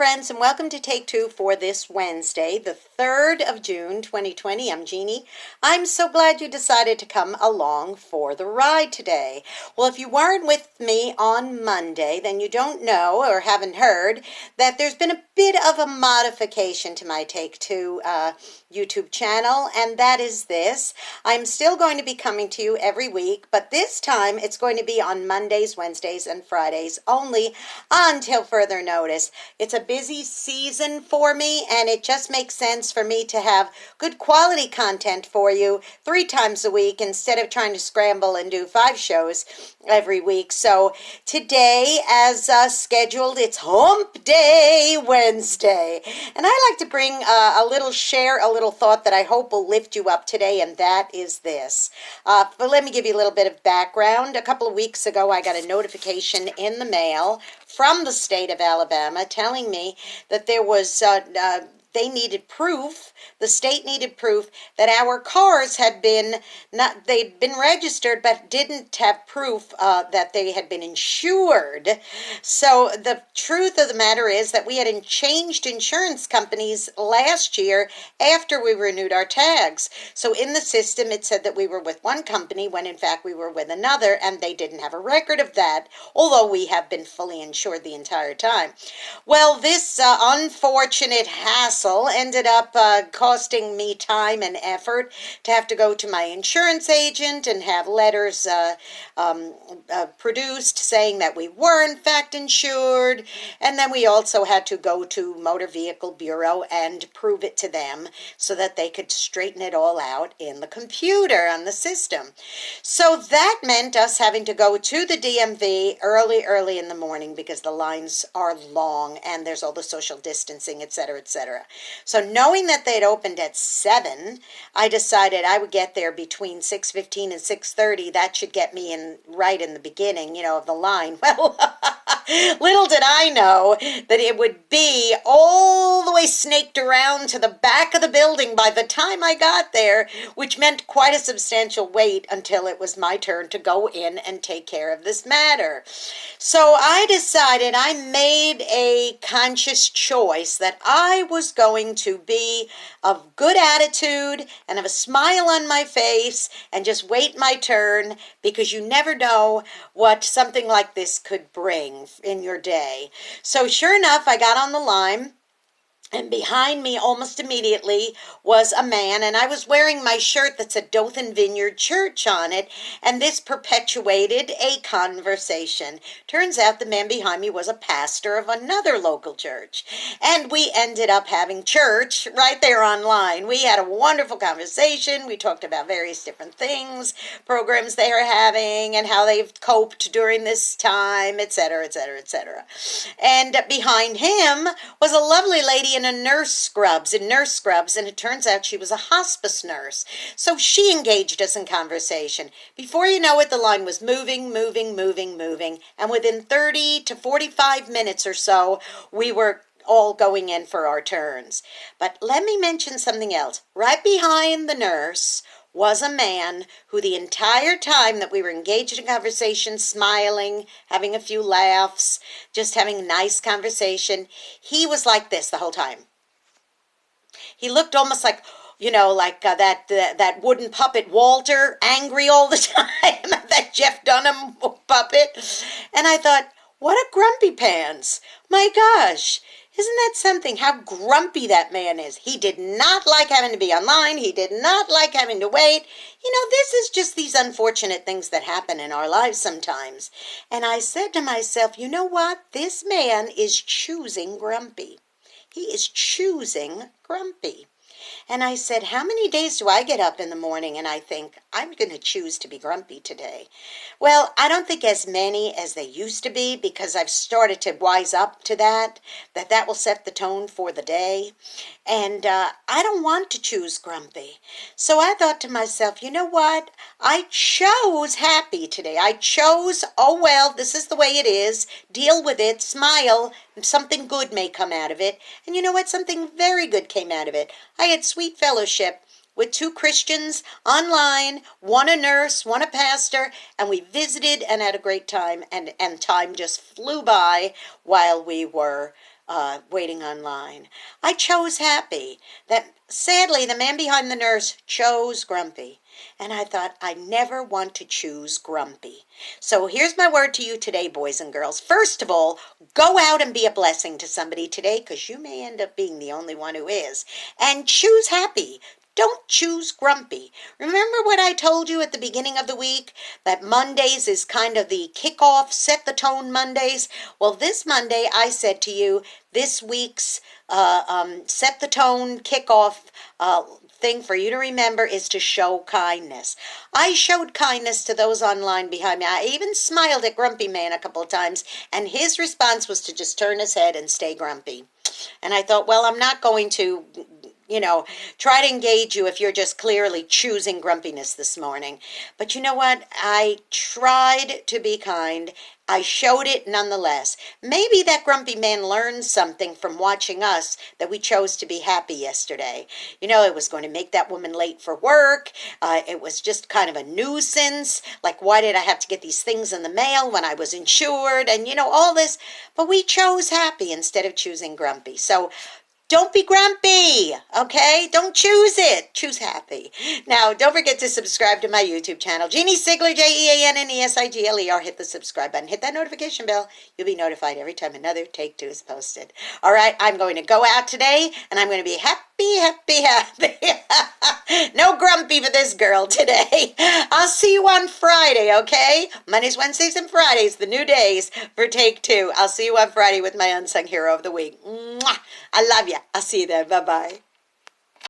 friends, and welcome to Take Two for this Wednesday, the 3rd of June, 2020. I'm Jeannie. I'm so glad you decided to come along for the ride today. Well, if you weren't with me on Monday, then you don't know or haven't heard that there's been a bit of a modification to my Take Two YouTube channel, and that is this. I'm still going to be coming to you every week, but this time it's going to be on Mondays, Wednesdays, and Fridays only until further notice. It's a busy season for me, and it just makes sense for me to have good quality content for you 3 times a week instead of trying to scramble and do 5 shows every week. So today, as scheduled, it's Hump Day Wednesday, and I like to bring a little thought that I hope will lift you up today, and that is this. But let me give you a little bit of background. A couple of weeks ago, I got a notification in the mail from the state of Alabama telling me that there was they needed proof, the state needed proof that our cars had been, they'd been registered but didn't have proof that they had been insured. So the truth of the matter is that we had changed insurance companies last year after we renewed our tags. So in the system it said that we were with one company when in fact we were with another, and they didn't have a record of that, although we have been fully insured the entire time. Well, this unfortunate hassle ended up costing me time and effort to have to go to my insurance agent and have letters produced saying that we were in fact insured, and then we also had to go to Motor Vehicle Bureau and prove it to them so that they could straighten it all out in the computer on the system. So that meant us having to go to the DMV early in the morning because the lines are long and there's all the social distancing, etc., etc. So knowing that they'd opened at 7, I decided I would get there between 6:15 and 6:30. That should get me in right in the beginning, of the line. Well, little did I know that it would be all the way snaked around to the back of the building by the time I got there, which meant quite a substantial wait until it was my turn to go in and take care of this matter. So I decided, I made a conscious choice that I was going to be of good attitude and have a smile on my face and just wait my turn, because you never know what something like this could bring in your day. So sure enough, I got on the line, and behind me almost immediately was a man, and I was wearing my shirt that said Dothan Vineyard Church on it, and this perpetuated a conversation. Turns out the man behind me was a pastor of another local church, and we ended up having church right there online. We had a wonderful conversation. We talked about various different things, programs they are having, and how they've coped during this time, etc., etc., etc. And behind him was a lovely lady in nurse scrubs, and it turns out she was a hospice nurse. So she engaged us in conversation. Before you know it, the line was moving, and within 30 to 45 minutes or so, we were all going in for our turns. But let me mention something else. Right behind the nurse was a man who the entire time that we were engaged in conversation, smiling, having a few laughs, just having a nice conversation, he was like this the whole time. He looked almost like, that wooden puppet Walter, angry all the time, that Jeff Dunham puppet. And I thought, what a grumpy pants. My gosh. Isn't that something, how grumpy that man is? He did not like having to be online. He did not like having to wait. This is just these unfortunate things that happen in our lives sometimes. And I said to myself, you know what? This man is choosing grumpy. He is choosing grumpy. And I said, how many days do I get up in the morning and I think, I'm going to choose to be grumpy today? Well, I don't think as many as they used to be, because I've started to wise up to that will set the tone for the day. And I don't want to choose grumpy. So I thought to myself, you know what? I chose happy today. I chose, oh well, this is the way it is. Deal with it, smile, something good may come out of it. And you know what? Something very good came out of it. I had sweet fellowship with 2 Christians online, one a nurse, one a pastor, and we visited and had a great time, and time just flew by while we were waiting online. I chose happy. That sadly, the man behind the nurse chose grumpy. And I thought, I never want to choose grumpy. So here's my word to you today, boys and girls. First of all, go out and be a blessing to somebody today, because you may end up being the only one who is. And choose happy. Don't choose grumpy. Remember what I told you at the beginning of the week? That Mondays is kind of the kickoff, set the tone Mondays. Well, this Monday I said to you, this week's set the tone kickoff thing for you to remember is to show kindness. I showed kindness to those online behind me. I even smiled at Grumpy Man a couple of times, and his response was to just turn his head and stay grumpy. And I thought, well, I'm not going to try to engage you if you're just clearly choosing grumpiness this morning. But you know what? I tried to be kind. I showed it nonetheless. Maybe that grumpy man learned something from watching us that we chose to be happy yesterday. It was going to make that woman late for work. It was just kind of a nuisance. Like, why did I have to get these things in the mail when I was insured? And, all this. But we chose happy instead of choosing grumpy. So don't be grumpy, okay? Don't choose it. Choose happy. Now, don't forget to subscribe to my YouTube channel, Jeanne Sigler, JeanneSigler. Hit the subscribe button. Hit that notification bell. You'll be notified every time another Take Two is posted. All right, I'm going to go out today, and I'm going to be happy, happy, happy. No grumpy for this girl today. I'll see you on Friday, okay? Mondays, Wednesdays, and Fridays, the new days for Take Two. I'll see you on Friday with my unsung hero of the week. Mwah! I love you. I'll see you then. Bye-bye.